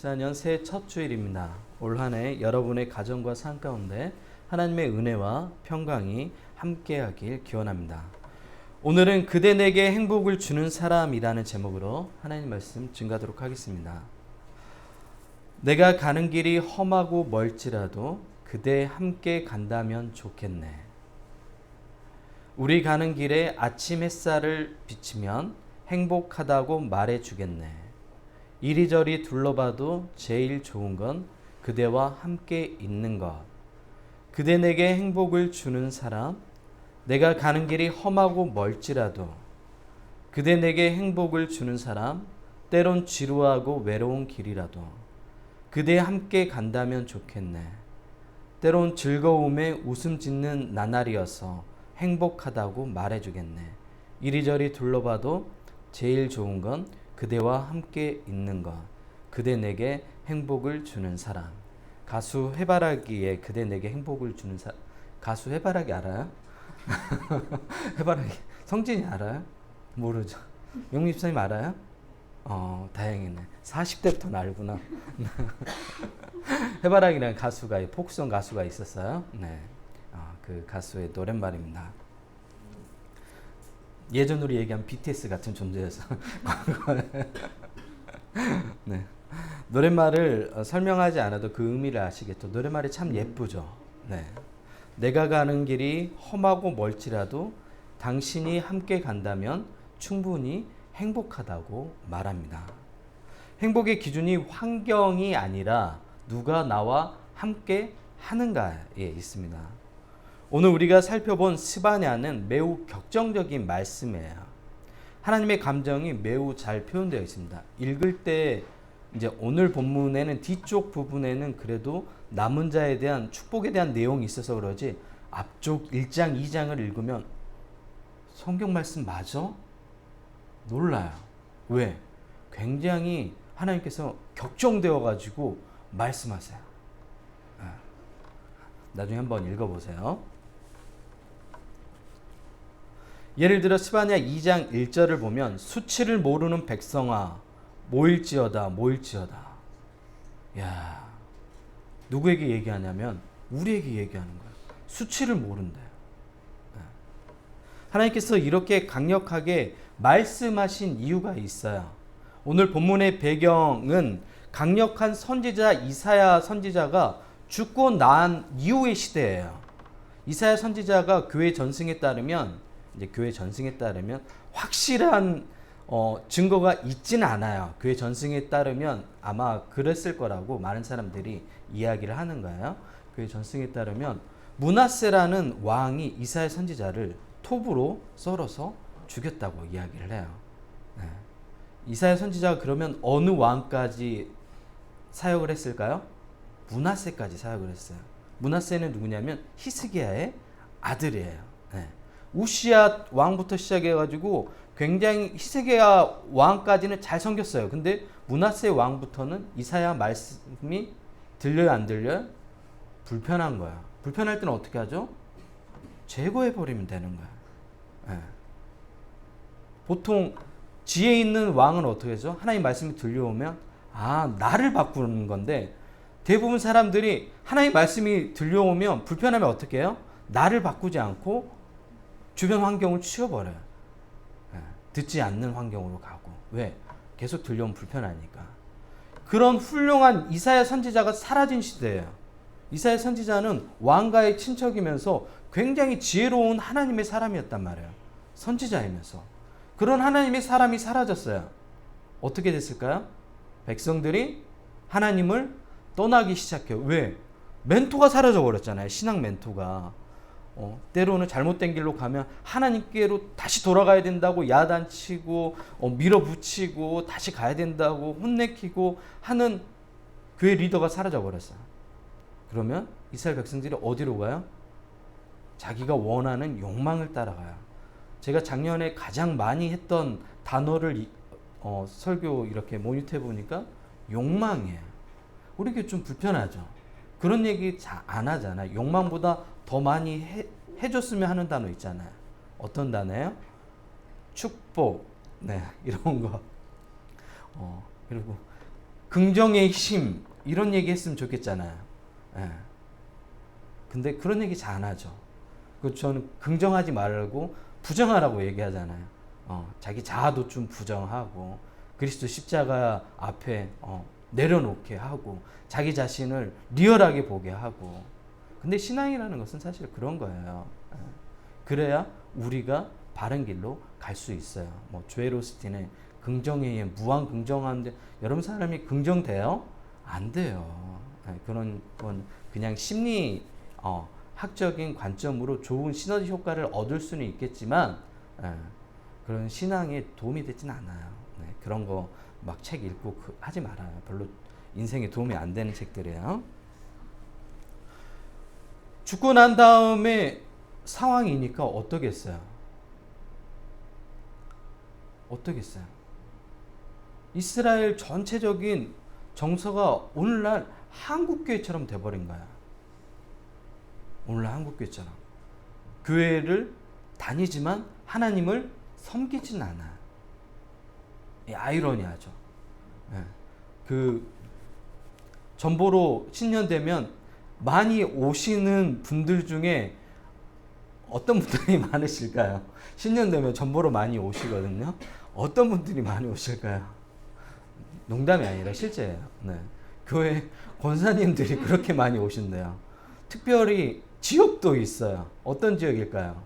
2024년 새해 첫 주일입니다. 올 한 해 여러분의 가정과 삶 가운데 하나님의 은혜와 평강이 함께하길 기원합니다. 오늘은 그대 내게 행복을 주는 사람이라는 제목으로 하나님 말씀 증가하도록 하겠습니다. 내가 가는 길이 험하고 멀지라도 그대 함께 간다면 좋겠네. 우리 가는 길에 아침 햇살을 비치면 행복하다고 말해주겠네. 이리저리 둘러봐도 제일 좋은 건 그대와 함께 있는 것. 그대 내게 행복을 주는 사람, 내가 가는 길이 험하고 멀지라도 그대 내게 행복을 주는 사람, 때론 지루하고 외로운 길이라도 그대 함께 간다면 좋겠네. 때론 즐거움에 웃음 짓는 나날이어서 행복하다고 말해주겠네. 이리저리 둘러봐도 제일 좋은 건 그대와 함께 있는 것. 그대 내게 행복을 주는 사람. 가수 해바라기의 그대 내게 행복을 주는 사람. 가수 해바라기 알아요? 해바라기 성진이 알아요? 모르죠. 용립사님 알아요? 다행이네. 40대부터는 알구나. 해바라기라는 가수가, 포크송 가수가 있었어요. 네, 그 가수의 노랫말입니다. 예전으로 얘기하면 BTS 같은 존재여서 네. 노랫말을 설명하지 않아도 그 의미를 아시겠죠. 노랫말이 참 예쁘죠. 네. 내가 가는 길이 험하고 멀지라도 당신이 함께 간다면 충분히 행복하다고 말합니다. 행복의 기준이 환경이 아니라 누가 나와 함께 하는가에 있습니다. 오늘 우리가 살펴본 스바냐는 매우 격정적인 말씀이에요. 하나님의 감정이 매우 잘 표현되어 있습니다. 읽을 때 이제 오늘 본문에는 뒤쪽 부분에는 그래도 남은 자에 대한 축복에 대한 내용이 있어서 그러지 앞쪽 1장, 2장을 읽으면 성경 말씀 맞아? 놀라요. 왜? 굉장히 하나님께서 격정되어 가지고 말씀하세요. 나중에 한번 읽어보세요. 예를 들어 스바냐 2장 1절을 보면 수치를 모르는 백성아 모일지어다 모일지어다. 야, 누구에게 얘기하냐면 우리에게 얘기하는 거예요. 수치를 모른대요. 하나님께서 이렇게 강력하게 말씀하신 이유가 있어요. 오늘 본문의 배경은 강력한 선지자 이사야 선지자가 죽고 난 이후의 시대예요. 이사야 선지자가 교회 전승에 따르면 확실한 증거가 있지는 않아요. 교회 전승에 따르면 아마 그랬을 거라고 많은 사람들이 이야기를 하는 거예요. 교회 전승에 따르면 므낫세라는 왕이 이사야 선지자를 톱으로 썰어서 죽였다고 이야기를 해요. 네. 이사야 선지자가 그러면 어느 왕까지 사역을 했을까요? 므낫세까지 사역을 했어요. 므낫세는 누구냐면 히스기야의 아들이에요. 네. 우시야 왕부터 시작해가지고 굉장히 히스기야 왕까지는 잘 섬겼어요. 근데 므낫세 왕부터는 이사야 말씀이 들려요, 안 들려요? 불편한 거야. 불편할 때는 어떻게 하죠? 제거해버리면 되는 거야. 네. 보통 지혜 있는 왕은 어떻게 하죠? 하나님 말씀이 들려오면 나를 바꾸는 건데 대부분 사람들이 하나님 말씀이 들려오면 불편하면 어떻게 해요? 나를 바꾸지 않고 주변 환경을 치워버려요. 듣지 않는 환경으로 가고. 왜? 계속 들려오면 불편하니까. 그런 훌륭한 이사야 선지자가 사라진 시대예요. 이사야 선지자는 왕가의 친척이면서 굉장히 지혜로운 하나님의 사람이었단 말이에요. 선지자이면서. 그런 하나님의 사람이 사라졌어요. 어떻게 됐을까요? 백성들이 하나님을 떠나기 시작해요. 왜? 멘토가 사라져 버렸잖아요. 신앙 멘토가. 때로는 잘못된 길로 가면 하나님께로 다시 돌아가야 된다고 야단치고 밀어붙이고 다시 가야 된다고 혼내키고 하는 교회 리더가 사라져 버렸어요. 그러면 이스라엘 백성들이 어디로 가요? 자기가 원하는 욕망을 따라가요. 제가 작년에 가장 많이 했던 단어를 설교 이렇게 모니터해 보니까 욕망이에요. 우리에게 좀 불편하죠. 그런 얘기 잘 안 하잖아요. 욕망보다 더 많이 해줬으면 하는 단어 있잖아요. 어떤 단어예요? 축복, 네, 이런 거. 그리고 긍정의 힘 이런 얘기 했으면 좋겠잖아요. 예. 근데 그런 얘기 잘 안 하죠. 그 저는 긍정하지 말고 부정하라고 얘기하잖아요. 자기 자아도 좀 부정하고 그리스도 십자가 앞에 내려놓게 하고 자기 자신을 리얼하게 보게 하고. 근데 신앙이라는 것은 사실 그런 거예요. 예. 그래야 우리가 바른 길로 갈 수 있어요. 뭐 조엘 오스틴의 긍정에 의해 무한 긍정하는데 여러분 사람이 긍정돼요? 안 돼요. 예, 그런 건 그냥 심리 학적인 관점으로 좋은 시너지 효과를 얻을 수는 있겠지만 그런 신앙에 도움이 되진 않아요. 네, 그런 거 막 책 읽고 하지 말아요. 별로 인생에 도움이 안 되는 책들이에요. 죽고 난 다음에 상황이니까 어떠겠어요? 어떠겠어요? 이스라엘 전체적인 정서가 오늘날 한국교회처럼 돼버린 거야. 오늘날 한국교회처럼. 교회를 다니지만 하나님을 섬기진 않아. 이 아이러니하죠. 예. 그 전보로 신년 되면 많이 오시는 분들 중에 어떤 분들이 많으실까요? 신년 되면 전보로 많이 오시거든요. 어떤 분들이 많이 오실까요? 농담이 아니라 실제예요. 네. 교회 권사님들이 그렇게 많이 오신대요. 특별히 지역도 있어요. 어떤 지역일까요?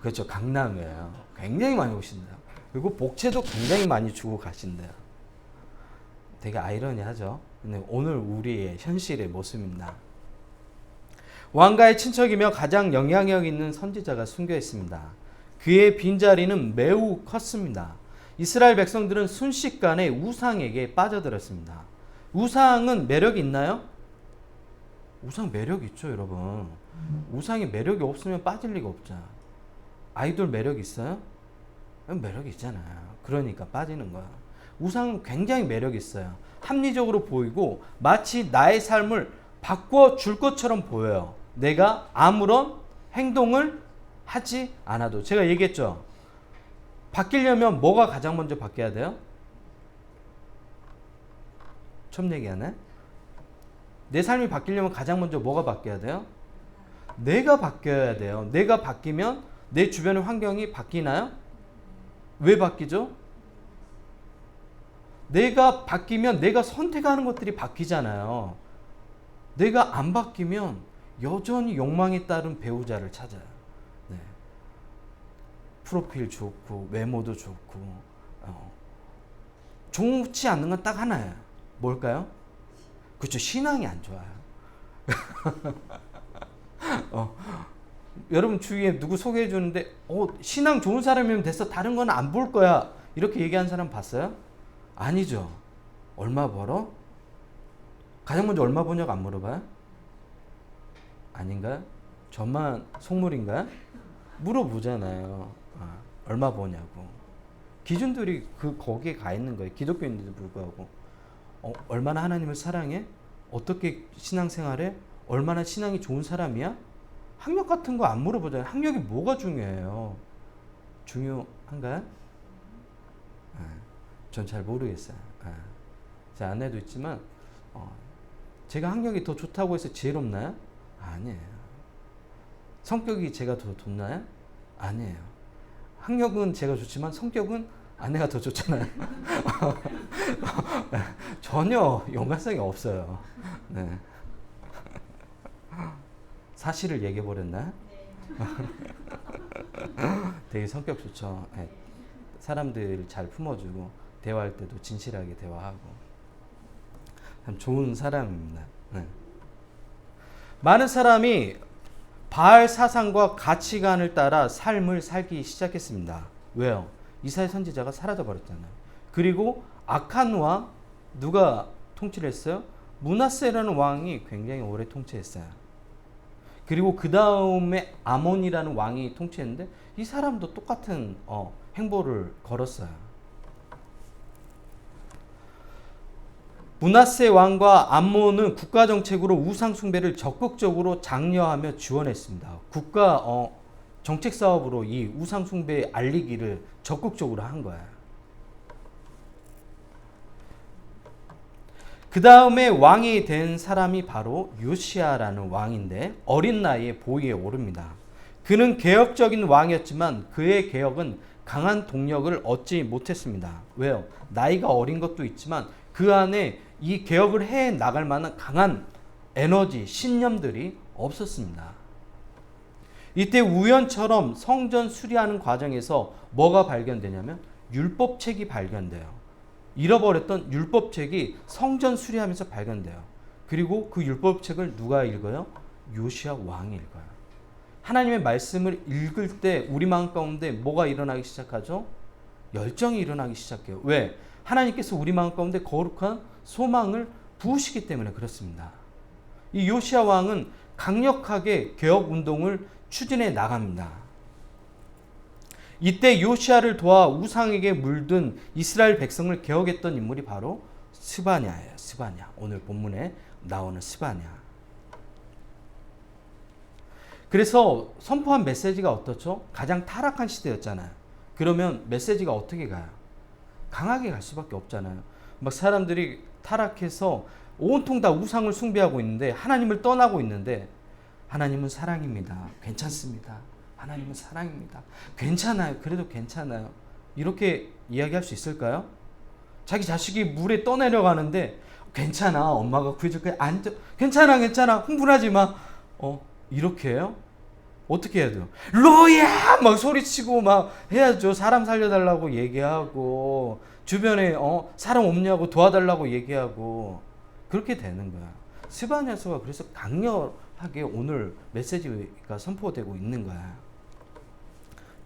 그렇죠. 강남이에요. 굉장히 많이 오신대요. 그리고 복채도 굉장히 많이 주고 가신대요. 되게 아이러니하죠. 근데 오늘 우리의 현실의 모습입니다. 왕가의 친척이며 가장 영향력 있는 선지자가 순교 있습니다. 그의 빈자리는 매우 컸습니다. 이스라엘 백성들은 순식간에 우상에게 빠져들었습니다. 우상은 매력이 있나요? 우상 매력 있죠, 여러분. 우상이 매력이 없으면 빠질 리가 없잖아. 아이돌 매력 있어요? 매력이 있잖아요. 그러니까 빠지는 거야. 우상은 굉장히 매력 있어요. 합리적으로 보이고 마치 나의 삶을 바꿔줄 것처럼 보여요. 내가 아무런 행동을 하지 않아도. 제가 얘기했죠. 바뀌려면 뭐가 가장 먼저 바뀌어야 돼요? 처음 얘기하네. 내 삶이 바뀌려면 가장 먼저 뭐가 바뀌어야 돼요? 내가 바뀌어야 돼요. 내가 바뀌면 내 주변의 환경이 바뀌나요? 왜 바뀌죠? 내가 바뀌면 내가 선택하는 것들이 바뀌잖아요. 내가 안 바뀌면 여전히 욕망에 따른 배우자를 찾아요. 네. 프로필 좋고 외모도 좋고 좋지 않는 건 딱 하나예요. 뭘까요? 그렇죠. 신앙이 안 좋아요. 여러분 주위에 누구 소개해 주는데 신앙 좋은 사람이면 됐어. 다른 건 안 볼 거야. 이렇게 얘기하는 사람 봤어요? 아니죠. 얼마 벌어? 가장 먼저 얼마 버냐고 안 물어봐요? 아닌가요? 저만 속물인가요? 물어보잖아요. 얼마 버냐고. 기준들이 거기에 가 있는 거예요. 기독교인들도 불구하고. 얼마나 하나님을 사랑해? 어떻게 신앙생활해? 얼마나 신앙이 좋은 사람이야? 학력 같은 거 안 물어보잖아요. 학력이 뭐가 중요해요? 중요한가요? 전 잘 모르겠어요. 제 아내도 있지만 제가 학력이 더 좋다고 해서 지혜롭나요? 아니에요. 성격이 제가 더 좋나요? 아니에요. 학력은 제가 좋지만 성격은 아내가 더 좋잖아요. 전혀 연관성이 없어요. 네. 사실을 얘기해 버렸나요? 되게 성격 좋죠. 네. 사람들 잘 품어주고 대화할 때도 진실하게 대화하고 참 좋은 사람입니다. 네. 많은 사람이 바알 사상과 가치관을 따라 삶을 살기 시작했습니다. 왜요? 이사야 선지자가 사라져 버렸잖아요. 그리고 악한 왕 누가 통치를 했어요? 므낫세라는 왕이 굉장히 오래 통치했어요. 그리고 그 다음에 아몬이라는 왕이 통치했는데 이 사람도 똑같은 행보를 걸었어요. 므낫세 왕과 암몬은 국가 정책으로 우상 숭배를 적극적으로 장려하며 지원했습니다. 국가 정책 사업으로 이 우상 숭배 알리기를 적극적으로 한 거예요. 그 다음에 왕이 된 사람이 바로 요시야라는 왕인데 어린 나이에 보위에 오릅니다. 그는 개혁적인 왕이었지만 그의 개혁은 강한 동력을 얻지 못했습니다. 왜요? 나이가 어린 것도 있지만 그 안에 이 개혁을 해 나갈 만한 강한 에너지, 신념들이 없었습니다. 이때 우연처럼 성전 수리하는 과정에서 뭐가 발견되냐면 율법책이 발견돼요. 잃어버렸던 율법책이 성전 수리하면서 발견돼요. 그리고 그 율법책을 누가 읽어요? 요시야 왕이 읽어요. 하나님의 말씀을 읽을 때 우리 마음 가운데 뭐가 일어나기 시작하죠? 열정이 일어나기 시작해요. 왜? 하나님께서 우리 마음 가운데 거룩한 소망을 부으시기 때문에 그렇습니다. 이 요시야 왕은 강력하게 개혁 운동을 추진해 나갑니다. 이때 요시야를 도와 우상에게 물든 이스라엘 백성을 개혁했던 인물이 바로 스바냐예요. 스바냐. 오늘 본문에 나오는 스바냐. 그래서 선포한 메시지가 어떻죠? 가장 타락한 시대였잖아요. 그러면 메시지가 어떻게 가요? 강하게 갈 수밖에 없잖아요. 막 사람들이 타락해서 온통 다 우상을 숭배하고 있는데 하나님을 떠나고 있는데 하나님은 사랑입니다. 괜찮습니다. 하나님은 사랑입니다. 괜찮아요. 그래도 괜찮아요. 이렇게 이야기할 수 있을까요? 자기 자식이 물에 떠내려가는데 괜찮아. 엄마가 구해줄게. 괜찮아. 흥분하지 마. 이렇게 해요? 어떻게 해야 돼요? 로야! 막 소리치고 막 해야죠. 사람 살려달라고 얘기하고 주변에 사람 없냐고 도와달라고 얘기하고 그렇게 되는 거야. 스바냐서가 그래서 강력하게 오늘 메시지가 선포되고 있는 거야.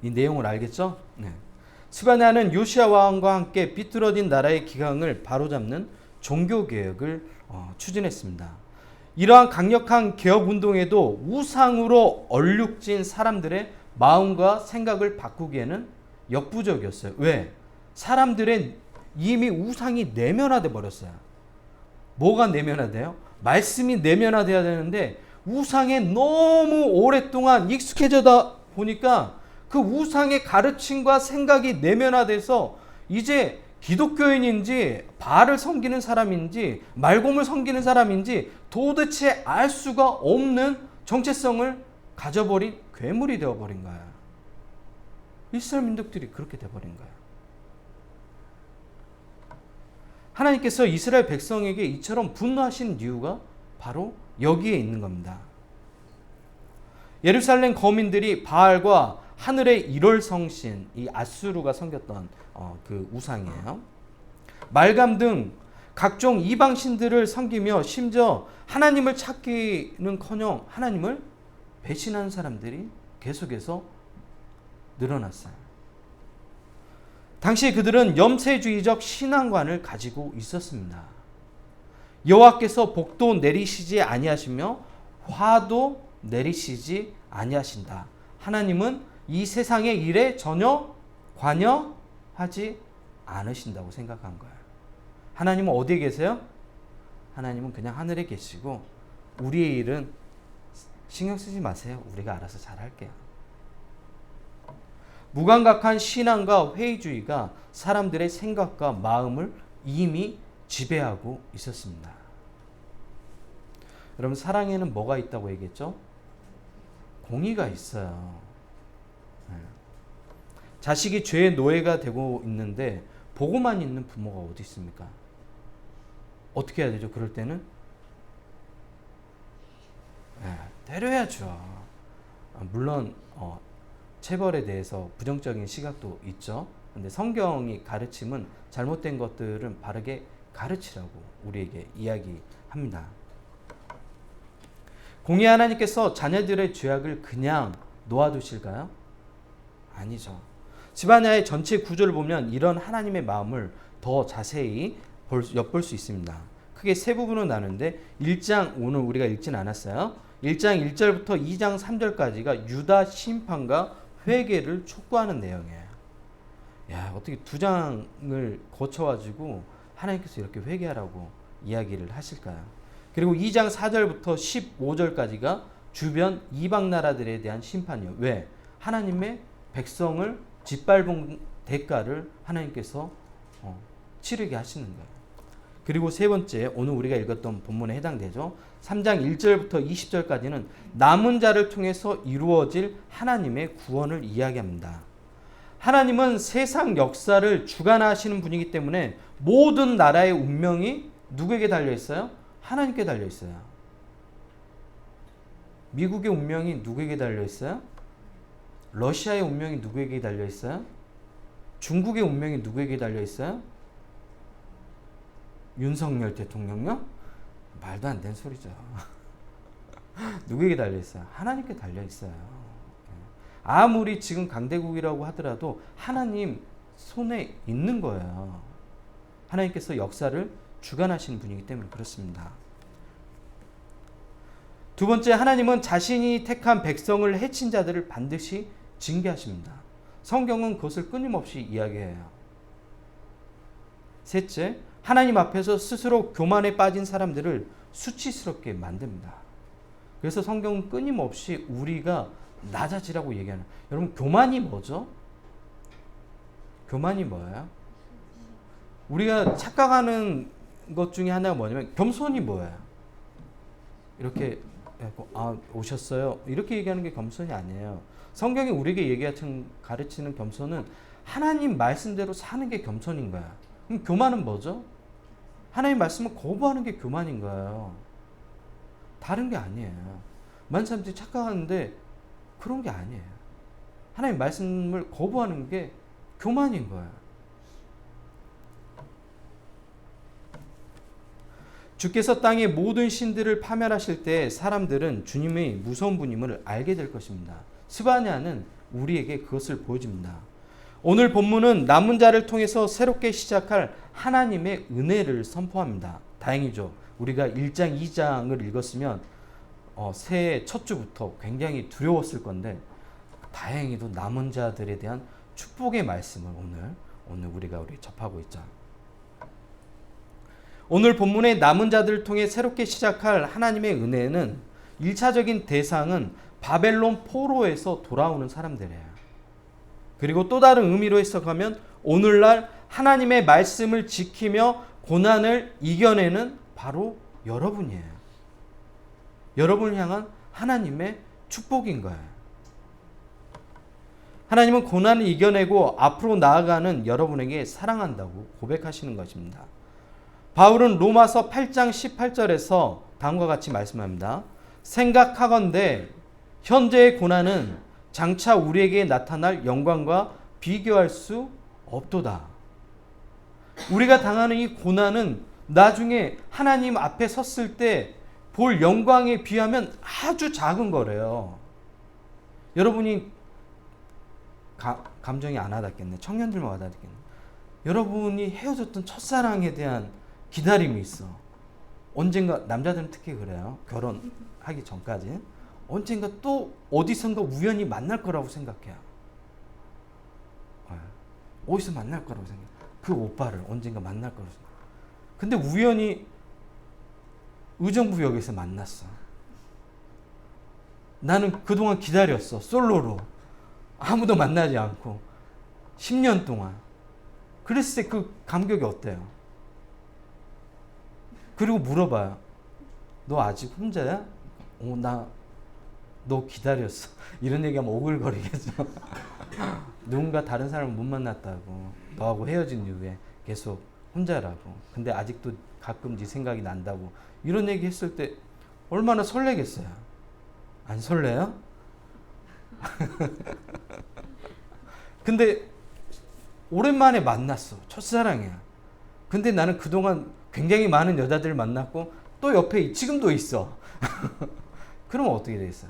이 내용을 알겠죠? 네. 스바냐는 요시야 왕과 함께 비뚤어진 나라의 기강을 바로잡는 종교개혁을 추진했습니다. 이러한 강력한 개혁운동에도 우상으로 얼룩진 사람들의 마음과 생각을 바꾸기에는 역부족이었어요. 왜? 사람들의 이미 우상이 내면화돼 버렸어요. 뭐가 내면화돼요? 말씀이 내면화돼야 되는데 우상에 너무 오랫동안 익숙해져다 보니까 그 우상의 가르침과 생각이 내면화돼서 이제 기독교인인지 바알을 섬기는 사람인지 말곰을 섬기는 사람인지 도대체 알 수가 없는 정체성을 가져버린 괴물이 되어버린 거야. 이스라엘 민족들이 그렇게 돼버린 거야. 하나님께서 이스라엘 백성에게 이처럼 분노하신 이유가 바로 여기에 있는 겁니다. 예루살렘 거민들이 바알과 하늘의 1월 성신, 이 아수르가 섬겼던 그 우상이에요. 말감 등 각종 이방 신들을 섬기며 심지어 하나님을 찾기는커녕 하나님을 배신하는 사람들이 계속해서 늘어났어요. 당시 그들은 염세주의적 신앙관을 가지고 있었습니다. 여호와께서 복도 내리시지 아니하시며 화도 내리시지 아니하신다. 하나님은 이 세상의 일에 전혀 관여하지 않으신다고 생각한 거예요. 하나님은 어디에 계세요? 하나님은 그냥 하늘에 계시고 우리의 일은 신경 쓰지 마세요. 우리가 알아서 잘 할게요. 무감각한 신앙과 회의주의가 사람들의 생각과 마음을 이미 지배하고 있었습니다. 여러분, 사랑에는 뭐가 있다고 얘기했죠? 공의가 있어요. 자식이 죄의 노예가 되고 있는데 보고만 있는 부모가 어디 있습니까? 어떻게 해야 되죠? 그럴 때는 때려야죠. 물론 체벌에 대해서 부정적인 시각도 있죠. 근데 성경이 가르침은 잘못된 것들은 바르게 가르치라고 우리에게 이야기합니다. 공의 하나님께서 자녀들의 죄악을 그냥 놓아두실까요? 아니죠. 스바냐의 전체 구조를 보면 이런 하나님의 마음을 더 자세히 엿볼 수 있습니다. 크게 세 부분으로 나누는데 1장, 오늘 우리가 읽진 않았어요. 1장 1절부터 2장 3절까지가 유다 심판과 회개를 촉구하는 내용이에요. 야, 어떻게 두 장을 거쳐가지고 하나님께서 이렇게 회개하라고 이야기를 하실까요? 그리고 2장 4절부터 15절까지가 주변 이방 나라들에 대한 심판이에요. 왜? 하나님의 백성을 짓밟은 대가를 하나님께서 치르게 하시는 거예요. 그리고 세 번째, 오늘 우리가 읽었던 본문에 해당되죠. 3장 1절부터 20절까지는 남은 자를 통해서 이루어질 하나님의 구원을 이야기합니다. 하나님은 세상 역사를 주관하시는 분이기 때문에 모든 나라의 운명이 누구에게 달려 있어요? 하나님께 달려 있어요. 미국의 운명이 누구에게 달려 있어요? 러시아의 운명이 누구에게 달려 있어요? 중국의 운명이 누구에게 달려 있어요? 윤석열 대통령요? 말도 안 되는 소리죠. 누구에게 달려 있어요? 하나님께 달려 있어요. 아무리 지금 강대국이라고 하더라도 하나님 손에 있는 거예요. 하나님께서 역사를 주관하시는 분이기 때문에 그렇습니다. 두 번째, 하나님은 자신이 택한 백성을 해친 자들을 반드시 징계하십니다. 성경은 그것을 끊임없이 이야기해요. 셋째, 하나님 앞에서 스스로 교만에 빠진 사람들을 수치스럽게 만듭니다. 그래서 성경은 끊임없이 우리가 낮아지라고 얘기하는. 여러분, 교만이 뭐죠? 교만이 뭐예요? 우리가 착각하는 것 중에 하나가 뭐냐면, 겸손이 뭐예요? 이렇게 오셨어요? 이렇게 얘기하는 게 겸손이 아니에요. 성경이 우리에게 가르치는 겸손은 하나님 말씀대로 사는 게 겸손인 거야. 그럼 교만은 뭐죠? 하나님 말씀을 거부하는 게 교만인 거예요. 다른 게 아니에요. 많은 사람들이 착각하는데 그런 게 아니에요. 하나님 말씀을 거부하는 게 교만인 거예요. 주께서 땅의 모든 신들을 파멸하실 때 사람들은 주님의 무서운 분임을 알게 될 것입니다. 스바냐는 우리에게 그것을 보여줍니다. 오늘 본문은 남은 자를 통해서 새롭게 시작할 하나님의 은혜를 선포합니다. 다행이죠. 우리가 1장, 2장을 읽었으면 새해 첫 주부터 굉장히 두려웠을 건데 다행히도 남은 자들에 대한 축복의 말씀을 오늘 우리가 접하고 있죠. 오늘 본문의 남은 자들을 통해 새롭게 시작할 하나님의 은혜는 1차적인 대상은 바벨론 포로에서 돌아오는 사람들이에요. 그리고 또 다른 의미로 해석하면 오늘날 하나님의 말씀을 지키며 고난을 이겨내는 바로 여러분이에요. 여러분을 향한 하나님의 축복인 거예요. 하나님은 고난을 이겨내고 앞으로 나아가는 여러분에게 사랑한다고 고백하시는 것입니다. 바울은 로마서 8장 18절에서 다음과 같이 말씀합니다. 생각하건대 현재의 고난은 장차 우리에게 나타날 영광과 비교할 수 없도다. 우리가 당하는 이 고난은 나중에 하나님 앞에 섰을 때 볼 영광에 비하면 아주 작은 거래요. 여러분이 감정이 안 와닿겠네. 청년들만 와닿겠네. 여러분이 헤어졌던 첫사랑에 대한 기다림이 있어. 언젠가, 남자들은 특히 그래요. 결혼하기 전까지. 언젠가 또 어디선가 우연히 만날 거라고 생각해요. 어디서 만날 거라고 생각해요. 그 오빠를 언젠가 만날 거라고 생각해요. 근데 우연히 의정부역에서 만났어. 나는 그동안 기다렸어. 솔로로. 아무도 만나지 않고. 10년 동안. 그랬을 때 그 감격이 어때요? 그리고 물어봐요. 너 아직 혼자야? 너 기다렸어. 이런 얘기하면 오글거리겠죠. 누군가 다른 사람을 못 만났다고. 너하고 헤어진 이후에 계속 혼자라고. 근데 아직도 가끔 네 생각이 난다고. 이런 얘기 했을 때 얼마나 설레겠어요. 안 설레요? 근데 오랜만에 만났어. 첫사랑이야. 근데 나는 그동안 굉장히 많은 여자들을 만났고 또 옆에 지금도 있어. 그러면 어떻게 되겠어요?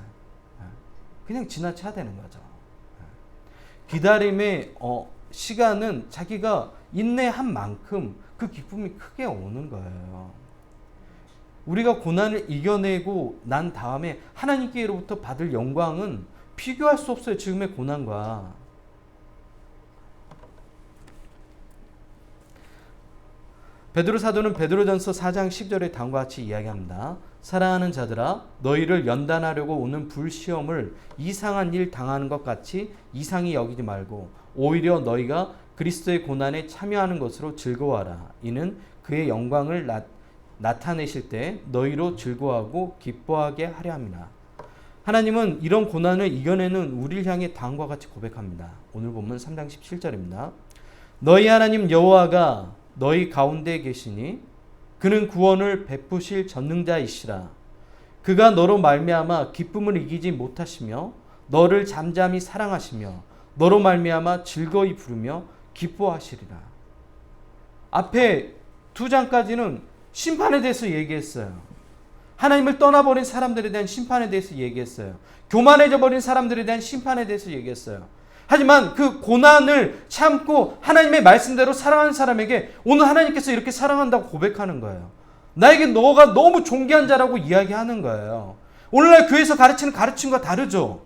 그냥 지나쳐야 되는 거죠. 기다림의 시간은 자기가 인내한 만큼 그 기쁨이 크게 오는 거예요. 우리가 고난을 이겨내고 난 다음에 하나님께로부터 받을 영광은 비교할 수 없어요. 지금의 고난과. 베드로 사도는 베드로전서 4장 10절에 다음과 같이 이야기합니다. 사랑하는 자들아, 너희를 연단하려고 오는 불시험을 이상한 일 당하는 것 같이 이상히 여기지 말고 오히려 너희가 그리스도의 고난에 참여하는 것으로 즐거워하라. 이는 그의 영광을 나타내실 때 너희로 즐거워하고 기뻐하게 하려 함이라. 하나님은 이런 고난을 이겨내는 우리를 향해 다음과 같이 고백합니다. 오늘 본문 3장 17절입니다. 너희 하나님 여호와가 너희 가운데 계시니 그는 구원을 베푸실 전능자이시라. 그가 너로 말미암아 기쁨을 이기지 못하시며 너를 잠잠히 사랑하시며 너로 말미암아 즐거이 부르며 기뻐하시리라. 앞에 2장까지는 심판에 대해서 얘기했어요. 하나님을 떠나버린 사람들에 대한 심판에 대해서 얘기했어요. 교만해져 버린 사람들에 대한 심판에 대해서 얘기했어요. 하지만 그 고난을 참고 하나님의 말씀대로 사랑하는 사람에게 오늘 하나님께서 이렇게 사랑한다고 고백하는 거예요. 나에게 너가 너무 존귀한 자라고 이야기하는 거예요. 오늘날 교회에서 가르치는 가르침과 다르죠.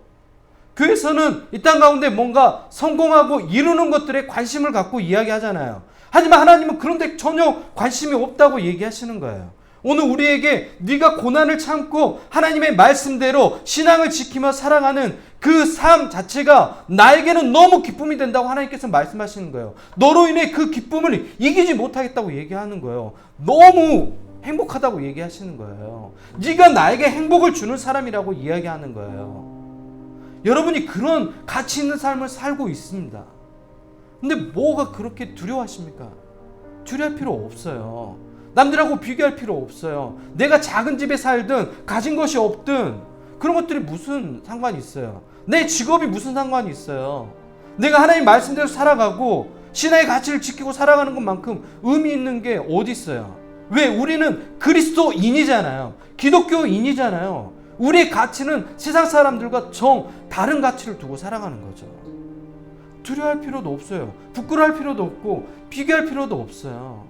교회에서는 이 땅 가운데 뭔가 성공하고 이루는 것들에 관심을 갖고 이야기하잖아요. 하지만 하나님은 그런데 전혀 관심이 없다고 얘기하시는 거예요. 오늘 우리에게 네가 고난을 참고 하나님의 말씀대로 신앙을 지키며 살아가는 그 삶 자체가 나에게는 너무 기쁨이 된다고 하나님께서 말씀하시는 거예요. 너로 인해 그 기쁨을 이기지 못하겠다고 얘기하는 거예요. 너무 행복하다고 얘기하시는 거예요. 네가 나에게 행복을 주는 사람이라고 이야기하는 거예요. 여러분이 그런 가치 있는 삶을 살고 있습니다. 근데 뭐가 그렇게 두려워하십니까? 두려워할 필요 없어요. 남들하고 비교할 필요 없어요. 내가 작은 집에 살든 가진 것이 없든 그런 것들이 무슨 상관이 있어요. 내 직업이 무슨 상관이 있어요. 내가 하나님 말씀대로 살아가고 신앙의 가치를 지키고 살아가는 것만큼 의미 있는 게 어디 있어요. 왜? 우리는 그리스도인이잖아요. 기독교인이잖아요. 우리의 가치는 세상 사람들과 다른 가치를 두고 살아가는 거죠. 두려워할 필요도 없어요. 부끄러워할 필요도 없고 비교할 필요도 없어요.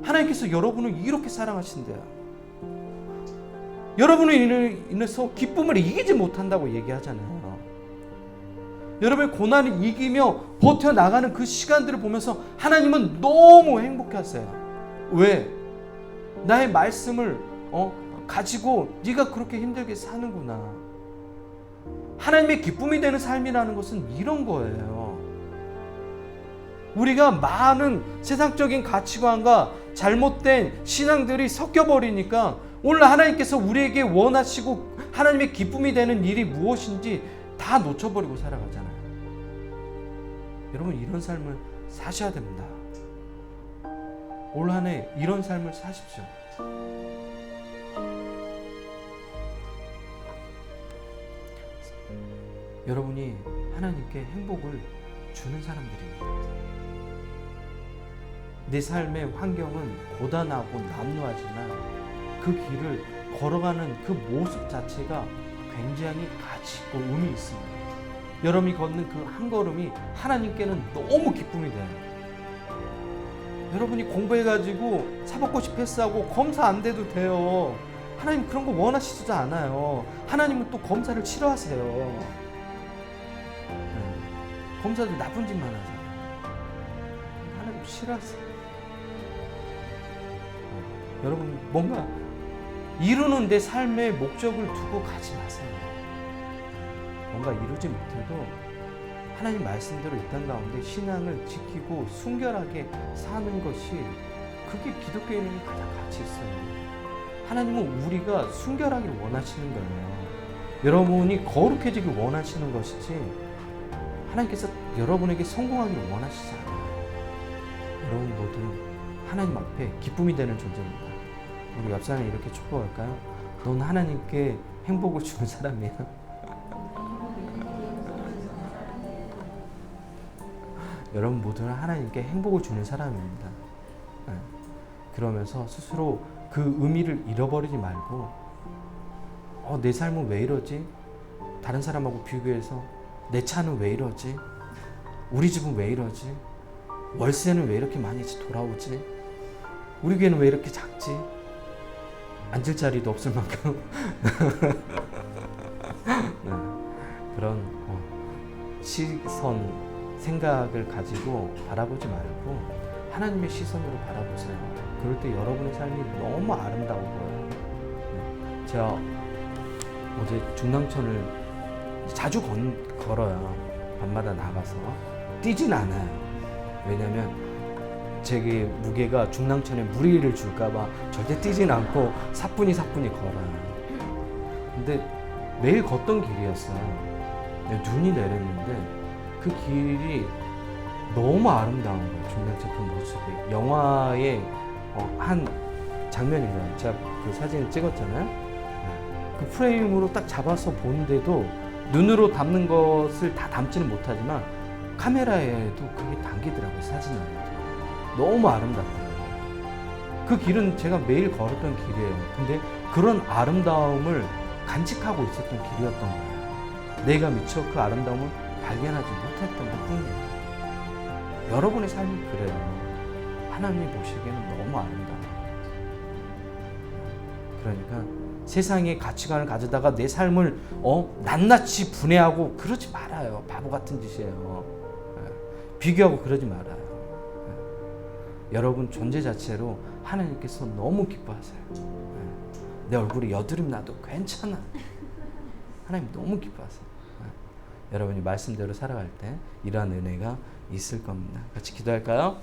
하나님께서 여러분을 이렇게 사랑하신대요. 여러분을 인해서 기쁨을 이기지 못한다고 얘기하잖아요. 여러분의 고난을 이기며 버텨나가는 그 시간들을 보면서 하나님은 너무 행복하세요. 왜? 나의 말씀을 가지고 네가 그렇게 힘들게 사는구나. 하나님의 기쁨이 되는 삶이라는 것은 이런 거예요. 우리가 많은 세상적인 가치관과 잘못된 신앙들이 섞여버리니까 오늘 하나님께서 우리에게 원하시고 하나님의 기쁨이 되는 일이 무엇인지 다 놓쳐버리고 살아가잖아요. 여러분 이런 삶을 사셔야 됩니다. 올 한 해 이런 삶을 사십시오. 여러분이 하나님께 행복을 주는 사람들입니다. 내 삶의 환경은 고단하고 남루하지만 그 길을 걸어가는 그 모습 자체가 굉장히 가치 있고 의미 있습니다. 여러분이 걷는 그 한 걸음이 하나님께는 너무 기쁨이 돼요. 여러분이 공부해가지고 사법고시 패스하고 검사 안 돼도 돼요. 하나님 그런 거 원하시지도 않아요. 하나님은 또 검사를 싫어하세요. 검사들 나쁜 짓만 하잖아요. 하나님 싫어하세요. 여러분 뭔가 이루는 내 삶의 목적을 두고 가지 마세요. 뭔가 이루지 못해도 하나님 말씀대로 이 땅 가운데 신앙을 지키고 순결하게 사는 것이 그게 기독교인에게 가장 가치 있어요. 하나님은 우리가 순결하기를 원하시는 거예요. 여러분이 거룩해지길 원하시는 것이지 하나님께서 여러분에게 성공하기를 원하시지 않아요. 여러분 모두 하나님 앞에 기쁨이 되는 존재입니다. 우리 옆 사람이 이렇게 축복할까요? 넌 하나님께 행복을 주는 사람이야. 여러분 모두는 하나님께 행복을 주는 사람입니다. 그러면서 스스로 그 의미를 잃어버리지 말고 내 삶은 왜 이러지? 다른 사람하고 비교해서 내 차는 왜 이러지? 우리 집은 왜 이러지? 월세는 왜 이렇게 많이 돌아오지? 우리 교회는 왜 이렇게 작지? 앉을 자리도 없을 만큼 그런 시선, 생각을 가지고 바라보지 말고 하나님의 시선으로 바라보세요. 그럴 때 여러분의 삶이 너무 아름다워 보여요. 제가 어제 중랑천을 자주 걸어요. 밤마다 나가서 뛰진 않아요. 왜냐면 제게 무게가 중랑천에 무리를 줄까봐 절대 뛰진 않고 사뿐히 걸어요. 근데 매일 걷던 길이었어요. 눈이 내렸는데 그 길이 너무 아름다운 거예요. 중랑천 그 모습이. 영화의 한 장면인 거예요. 제가 그 사진을 찍었잖아요. 그 프레임으로 딱 잡아서 보는데도 눈으로 담는 것을 다 담지는 못하지만 카메라에도 그게 담기더라고요. 사진 안에. 너무 아름답더라고요. 그 길은 제가 매일 걸었던 길이에요. 근데 그런 아름다움을 간직하고 있었던 길이었던 거예요. 내가 미처 그 아름다움을 발견하지 못했던 것 뿐이에요. 여러분의 삶이 그래요. 하나님이 보시기에는 너무 아름다워요. 그러니까 세상의 가치관을 가져다가 내 삶을 낱낱이 분해하고 그러지 말아요. 바보 같은 짓이에요. 비교하고 그러지 말아요. 여러분 존재 자체로 하나님께서 너무 기뻐하세요. 내 얼굴이 여드름 나도 괜찮아. 하나님 너무 기뻐하세요. 여러분이 말씀대로 살아갈 때 이러한 은혜가 있을 겁니다. 같이 기도할까요?